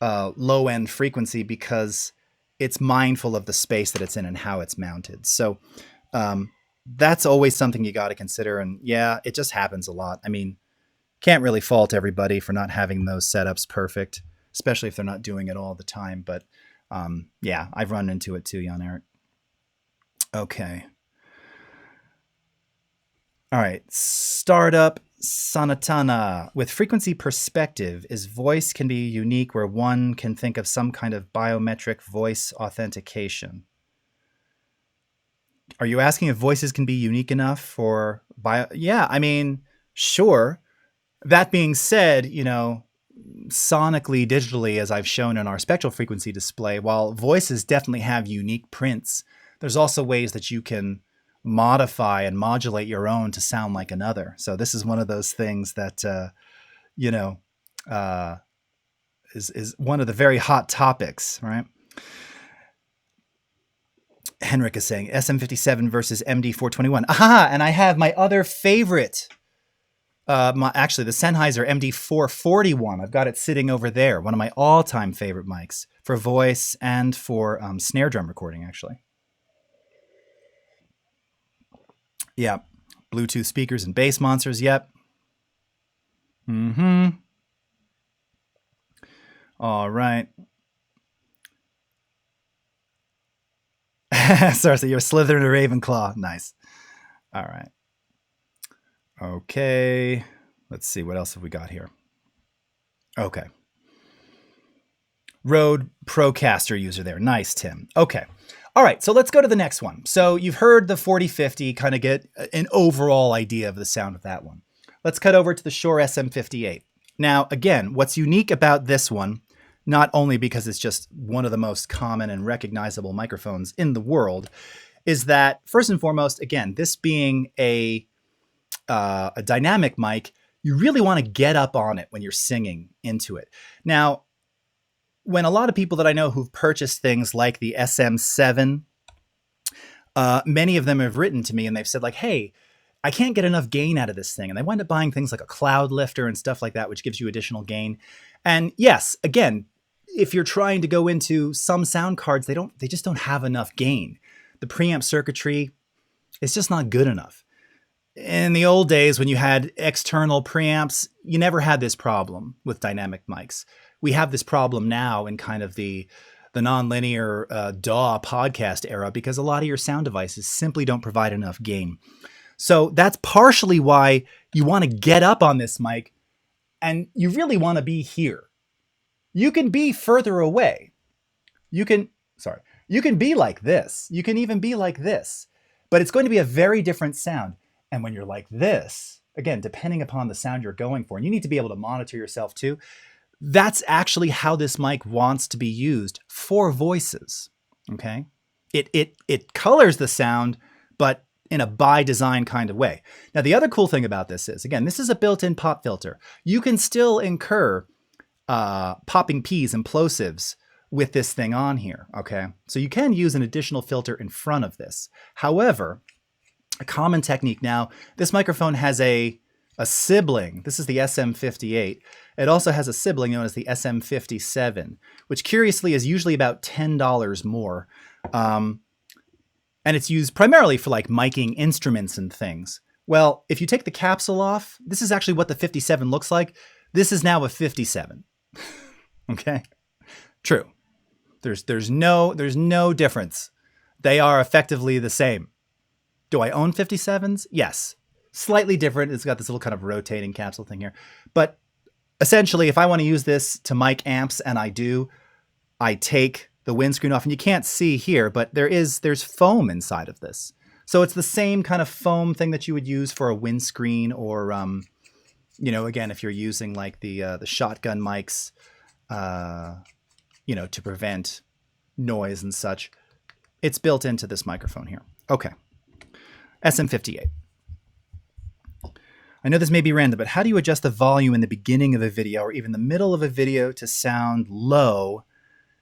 low end frequency, because it's mindful of the space that it's in and how it's mounted. So that's always something you got to consider. And yeah, it just happens a lot. I mean, can't really fault everybody for not having those setups perfect, especially if they're not doing it all the time. But yeah, I've run into it too, Jan Eric. Okay. All right. Startup Sanatana. With frequency perspective, is voice can be unique where one can think of some kind of biometric voice authentication? Are you asking if voices can be unique enough for bio? Yeah, I mean, sure. That being said, you know, sonically, digitally, as I've shown in our spectral frequency display, while voices definitely have unique prints, there's also ways that you can modify and modulate your own to sound like another. So this is one of those things that, you know, is one of the very hot topics, right? Henrik is saying SM57 versus MD421. Aha! And I have my other favorite, actually the Sennheiser MD441. I've got it sitting over there. One of my all-time favorite mics for voice and for snare drum recording, actually. Yeah. Bluetooth speakers and bass monsters. Yep. Mm-hmm. All right. Sorry, so you're Slytherin or Ravenclaw. Nice. All right. Okay. Let's see. What else have we got here? Okay. Rode Procaster user there. Nice, Tim. Okay. All right. So let's go to the next one. So you've heard the 4050, kind of get an overall idea of the sound of that one. Let's cut over to the Shure SM58. Now, again, what's unique about this one, not only because it's just one of the most common and recognizable microphones in the world, is that first and foremost, again, this being a dynamic mic, you really want to get up on it when you're singing into it. Now, when a lot of people that I know who've purchased things like the SM7, many of them have written to me and they've said like, hey, I can't get enough gain out of this thing. And they wind up buying things like a cloud lifter and stuff like that, which gives you additional gain. And yes, again, if you're trying to go into some sound cards, they just don't have enough gain. The preamp circuitry is just not good enough. In the old days, when you had external preamps, you never had this problem with dynamic mics. We have this problem now in kind of the nonlinear DAW podcast era, because a lot of your sound devices simply don't provide enough gain. So that's partially why you want to get up on this mic, and you really want to be here. You can be further away. You can be like this. You can even be like this, but it's going to be a very different sound. And when you're like this, again, depending upon the sound you're going for, and you need to be able to monitor yourself too, that's actually how this mic wants to be used for voices, okay? It colors the sound, but in a by design kind of way. Now, the other cool thing about this is, again, this is a built-in pop filter. You can still incur popping Ps and plosives with this thing on here, okay? So you can use an additional filter in front of this. However, a common technique now, this microphone has a sibling. This is the SM58. It also has a sibling known as the SM57, which curiously is usually about $10 more. And it's used primarily for like miking instruments and things. Well, if you take the capsule off, this is actually what the 57 looks like. This is now a 57. Okay? True. There's no difference. They are effectively the same. Do I own 57s? Yes. Slightly different. It's got this little kind of rotating capsule thing here. But essentially, if I want to use this to mic amps, and I do, I take the windscreen off, and you can't see here, but there's foam inside of this. So it's the same kind of foam thing that you would use for a windscreen, or again, if you're using like the shotgun mics, to prevent noise and such. It's built into this microphone here. Okay, SM58. I know this may be random, but how do you adjust the volume in the beginning of a video or even the middle of a video to sound low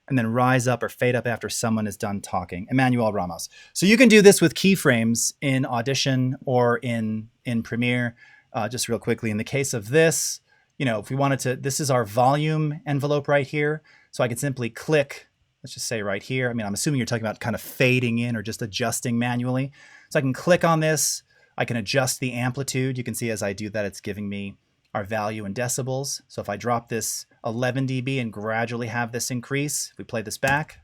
and then rise up or fade up after someone is done talking? Emmanuel Ramos. So you can do this with keyframes in Audition or in Premiere. Just real quickly, in the case of this, if we wanted to, this is our volume envelope right here. So I can simply click, let's just say right here. I mean, I'm assuming you're talking about kind of fading in or just adjusting manually. So I can click on this. I can adjust the amplitude. You can see as I do that, it's giving me our value in decibels. So if I drop this 11 dB and gradually have this increase, if we play this back.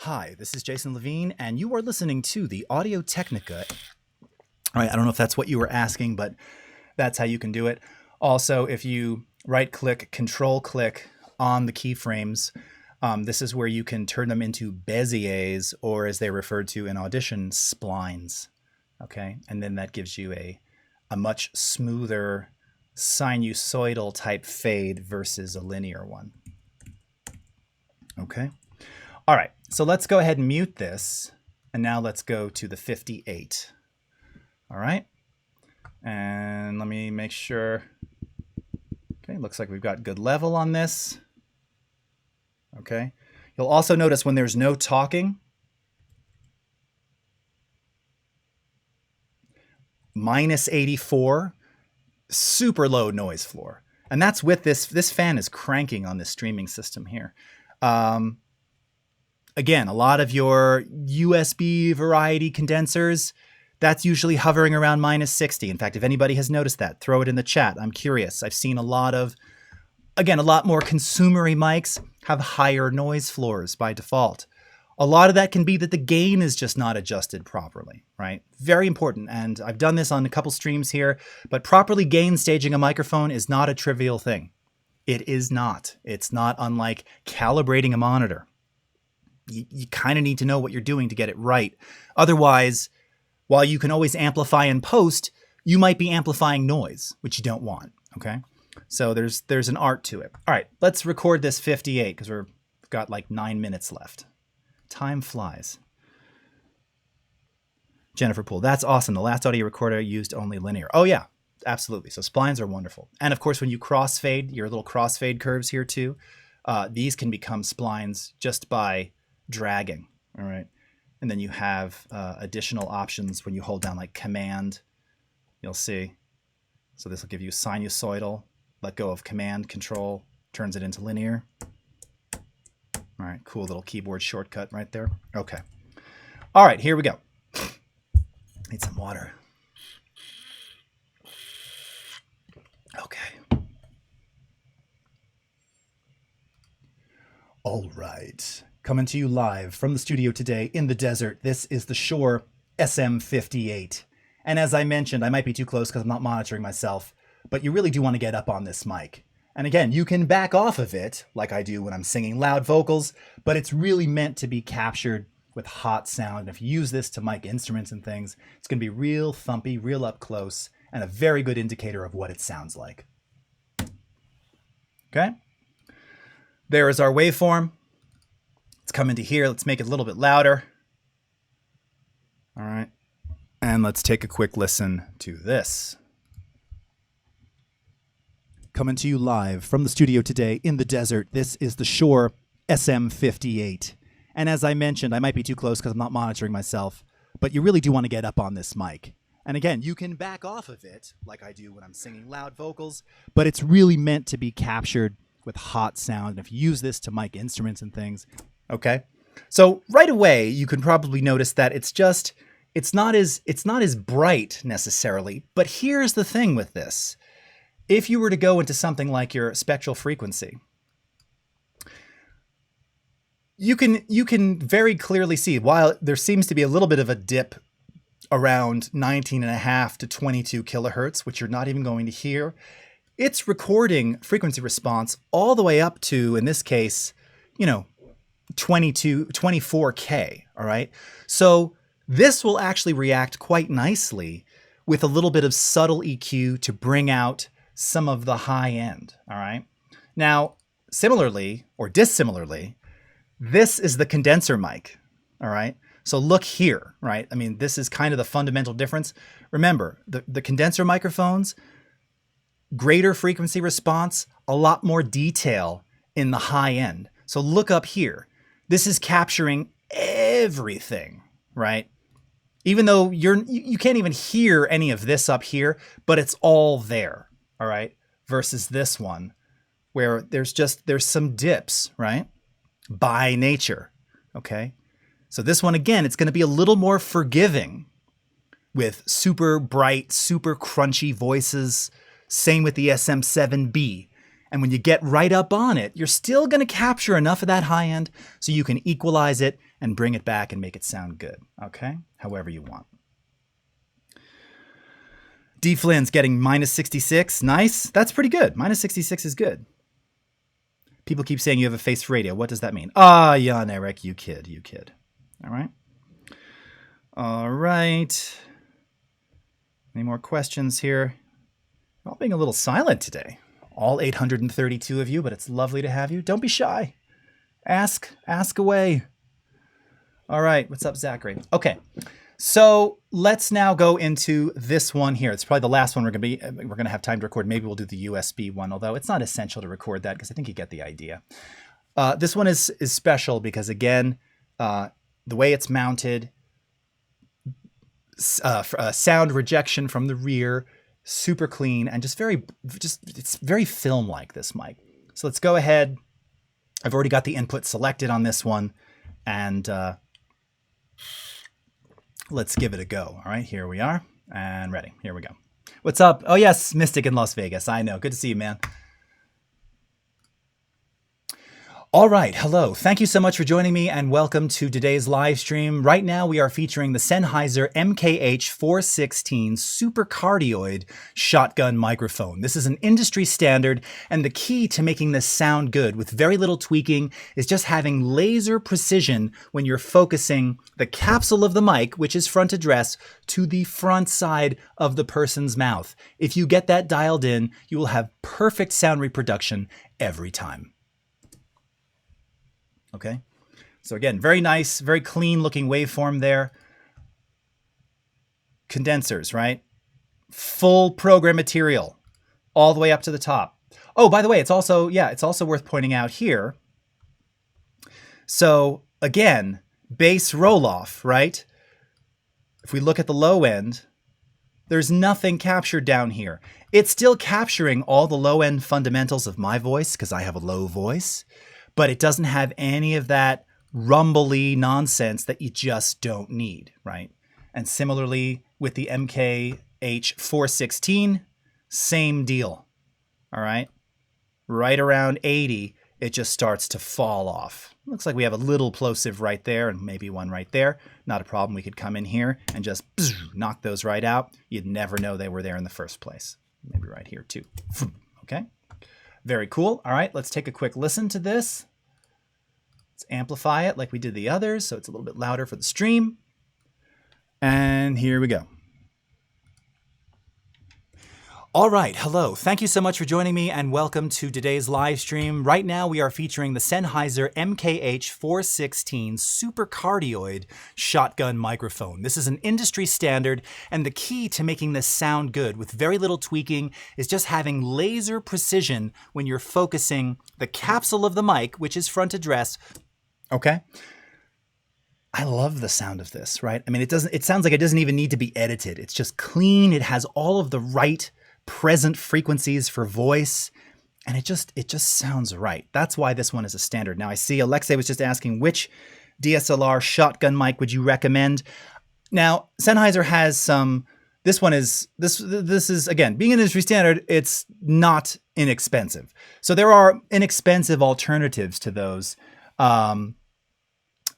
Hi, this is Jason Levine, and you are listening to the Audio Technica. All right, I don't know if that's what you were asking, but that's how you can do it. Also, if you right-click, control-click on the keyframes, this is where you can turn them into Béziers, or as they're referred to in Audition, splines. Okay, and then that gives you a much smoother sinusoidal type fade versus a linear one. Okay, all right, so let's go ahead and mute this, and now let's go to the 58. All right, and let me make sure. Okay, looks like we've got good level on this. Okay, you'll also notice when there's no talking, -84, super low noise floor. And that's with this fan is cranking on this streaming system here. Again, a lot of your USB variety condensers, that's usually hovering around -60. In fact, if anybody has noticed that, throw it in the chat. I'm curious. I've seen a lot more consumery mics have higher noise floors by default. A lot of that can be that the gain is just not adjusted properly, right? Very important. And I've done this on a couple streams here, but properly gain staging a microphone is not a trivial thing. It is not. It's not unlike calibrating a monitor. You kind of need to know what you're doing to get it right. Otherwise, while you can always amplify in post, you might be amplifying noise, which you don't want, okay? So there's an art to it. All right, let's record this 58 because we've got like 9 minutes left. Time flies. Jennifer Poole, that's awesome. The last audio recorder used only linear. Oh yeah, absolutely. So splines are wonderful. And of course, when you crossfade, your little crossfade curves here too, these can become splines just by dragging, all right? And then you have additional options when you hold down like Command, you'll see. So this will give you sinusoidal, let go of Command, Control, turns it into linear. All right, cool little keyboard shortcut right there. Okay. All right, here we go. Need some water. Okay. All right. Coming to you live from the studio today in the desert. This is the Shure SM58. And as I mentioned, I might be too close because I'm not monitoring myself, but you really do want to get up on this mic. And again, you can back off of it like I do when I'm singing loud vocals, but it's really meant to be captured with hot sound. And if you use this to mic instruments and things, it's going to be real thumpy, real up close, and a very good indicator of what it sounds like. Okay? There is our waveform. Let's come into here. Let's make it a little bit louder. All right. And let's take a quick listen to this. Coming to you live from the studio today in the desert. This is the Shure SM58. And as I mentioned, I might be too close because I'm not monitoring myself, but you really do want to get up on this mic. And again, you can back off of it like I do when I'm singing loud vocals, but it's really meant to be captured with hot sound. And if you use this to mic instruments and things, okay? So right away, you can probably notice that it's not as bright necessarily, but here's the thing with this. If you were to go into something like your spectral frequency, you can very clearly see, while there seems to be a little bit of a dip around 19.5 to 22 kilohertz, which you're not even going to hear, it's recording frequency response all the way up to, in this case, 24K, all right? So this will actually react quite nicely with a little bit of subtle EQ to bring out some of the high end, all right? Now, similarly or dissimilarly, this is the condenser mic, all right? So look here, right? I mean, this is kind of the fundamental difference. Remember, the condenser microphones, greater frequency response, a lot more detail in the high end. So look up here. This is capturing everything, right? Even though you can't even hear any of this up here, but it's all there, all right? Versus this one, where there's some dips, right? By nature, okay? So this one, again, it's gonna be a little more forgiving with super bright, super crunchy voices. Same with the SM7B. And when you get right up on it, you're still gonna capture enough of that high end so you can equalize it and bring it back and make it sound good, okay? However you want. D. Flynn's getting -66, nice. That's pretty good, -66 is good. People keep saying you have a face for radio. What does that mean? Ah, Jan Eric, you kid. All right. All right. Any more questions here? You're all being a little silent today. All 832 of you, but it's lovely to have you. Don't be shy. Ask away. All right. What's up, Zachary? Okay. So let's now go into this one here. It's probably the last one we're gonna have time to record. Maybe we'll do the USB one, although it's not essential to record that because I think you get the idea. This one is special because, again, the way it's mounted, sound rejection from the rear, super clean, and it's very film-like, this mic. So let's go ahead. I've already got the input selected on this one, and let's give it a go. All right, here we are, and ready. Here we go. What's up? Oh yes, Mystic in Las Vegas. I know. Good to see you, man. All right, hello. Thank you so much for joining me and welcome to today's live stream. Right now we are featuring the Sennheiser MKH416 Super Cardioid shotgun microphone. This is an industry standard, and the key to making this sound good with very little tweaking is just having laser precision when you're focusing the capsule of the mic, which is front address, to the front side of the person's mouth. If you get that dialed in, you will have perfect sound reproduction every time. Okay, so again, very nice, very clean looking waveform there. Condensers, right? Full program material all the way up to the top. Oh, by the way, it's also worth pointing out here. So again, bass roll off, right? If we look at the low end, there's nothing captured down here. It's still capturing all the low end fundamentals of my voice because I have a low voice, but it doesn't have any of that rumbly nonsense that you just don't need, right? And similarly with the MKH416, same deal, all right? Right around 80, it just starts to fall off. Looks like we have a little plosive right there and maybe one right there. Not a problem. We could come in here and just knock those right out. You'd never know they were there in the first place. Maybe right here too. Okay. Very cool. All right, let's take a quick listen to this. Let's amplify it like we did the others, so it's a little bit louder for the stream. And here we go. All right, hello. Thank you so much for joining me and welcome to today's live stream. Right now we are featuring the Sennheiser MKH416 Super Cardioid shotgun microphone. This is an industry standard, and the key to making this sound good with very little tweaking is just having laser precision when you're focusing the capsule of the mic, which is front address. Okay. I love the sound of this, right? I mean, it sounds like it doesn't even need to be edited. It's just clean. It has all of the right present frequencies for voice, and it just sounds right. That's why this one is a standard. Now I see Alexei was just asking, which DSLR shotgun mic would you recommend? Now Sennheiser has some. This is again, being an industry standard, it's not inexpensive. So there are inexpensive alternatives to those, you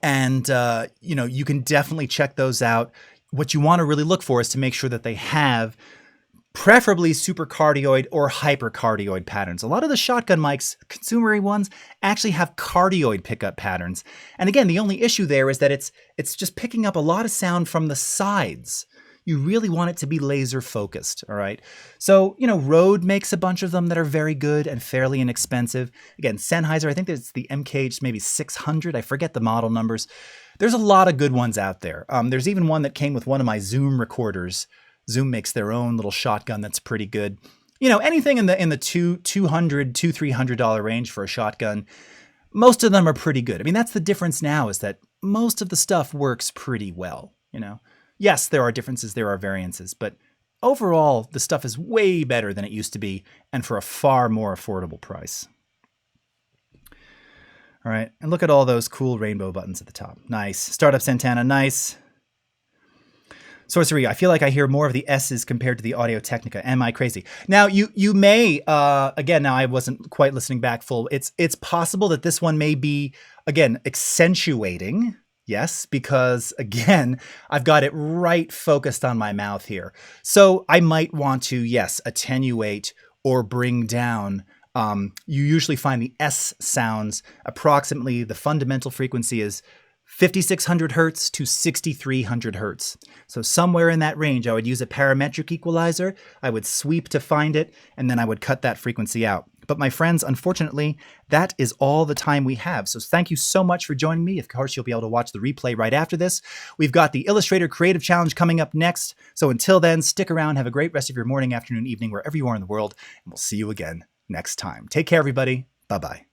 know, you can definitely check those out. What you want to really look for is to make sure that they have preferably supercardioid or hypercardioid patterns. A lot of the shotgun mics, consumer ones, actually have cardioid pickup patterns. And again, the only issue there is that it's just picking up a lot of sound from the sides. You really want it to be laser focused, all right? So, Rode makes a bunch of them that are very good and fairly inexpensive. Again, Sennheiser, I think it's the MKH maybe 600. I forget the model numbers. There's a lot of good ones out there. There's even one that came with one of my Zoom recorders. Zoom makes their own little shotgun that's pretty good. Anything in the $200, $300 range for a shotgun, most of them are pretty good. I mean, that's the difference now, is that most of the stuff works pretty well. Yes, there are differences, there are variances, but overall, the stuff is way better than it used to be, and for a far more affordable price. All right, and look at all those cool rainbow buttons at the top. Nice. Startup Santana, nice. Sorcery, I feel like I hear more of the S's compared to the Audio Technica. Am I crazy? Now, you may, again, now I wasn't quite listening back full. It's possible that this one may be, again, accentuating. Yes, because, again, I've got it right focused on my mouth here. So I might want to, yes, attenuate or bring down. You usually find the S sounds approximately, the fundamental frequency is 5,600 hertz to 6,300 hertz. So somewhere in that range, I would use a parametric equalizer. I would sweep to find it, and then I would cut that frequency out. But my friends, unfortunately, that is all the time we have. So thank you so much for joining me. Of course, you'll be able to watch the replay right after this. We've got the Illustrator Creative Challenge coming up next. So until then, stick around. Have a great rest of your morning, afternoon, evening, wherever you are in the world. And we'll see you again next time. Take care, everybody. Bye-bye.